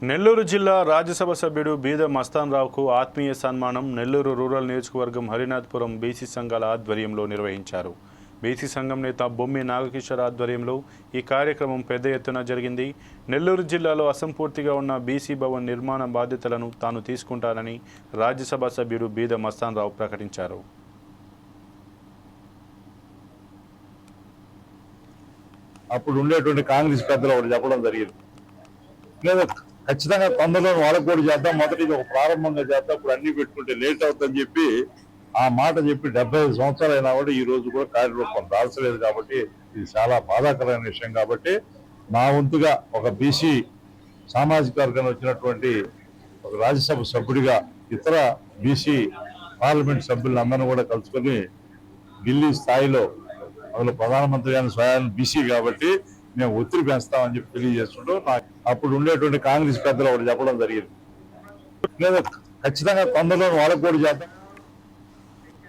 నెల్లూరు జిల్లా రాజ్యసభ సభ్యుడు బీద మస్తాన్ రావుకు ఆత్మీయ సన్మానం నెల్లూరు రూరల్ నియోజకవర్గం హరినాథపురం బీసీ సంఘాల ఆధ్వర్యంలో నిర్వహించారు. బీసీ సంఘం నేత బొమ్మి నాగకిషోర్ ఆధ్వర్యంలో ఈ కార్యక్రమం పెద్ద ఎత్తున జరిగింది. నెల్లూరు జిల్లాలో అసంపూర్తిగా ఉన్న బీసీ భవన్ నిర్మాణ బాధ్యతలను తాను తీసుకుంటానని రాజ్యసభ సభ్యుడు బీద మస్తాన్ రావు ప్రకటించారు. అప్పుడు ఉండేటువంటి కాంగ్రెస్ పెద్దలు ఒకటి చెప్పడం జరిగింది, లేదా ఖచ్చితంగా తొందరలో వాళ్ళకు కూడా చేద్దాం, మొదటిది ఒక ప్రారంభంగా చేద్దాం, ఇప్పుడు అన్ని పెట్టుకుంటే లేట్ అవుతుందని చెప్పి ఆ మాట చెప్పి 75 సంవత్సరాలు అయినా కూడా ఈ రోజు కూడా కార్యరూపం దాల్చలేదు. కాబట్టి ఇది చాలా బాధాకరమైన విషయం. కాబట్టి నా వంతుగా ఒక బీసీ సామాజిక వర్గం వచ్చినటువంటి ఒక రాజ్యసభ సభ్యుడిగా ఇతర బీసీ పార్లమెంట్ సభ్యులందరినీ కూడా కలుసుకొని ఢిల్లీ స్థాయిలో అందులో ప్రధానమంత్రి గారిని స్వయం బీసీ కాబట్టి మేము ఒత్తిడి పెంచుతామని చెప్పి తెలియజేస్తుంటూ అప్పుడు ఉండేటువంటి కాంగ్రెస్ పెద్దలు ఒకటి చెప్పడం జరిగింది, లేదా ఖచ్చితంగా తొందరలో వాళ్ళకు కూడా చేద్దాం.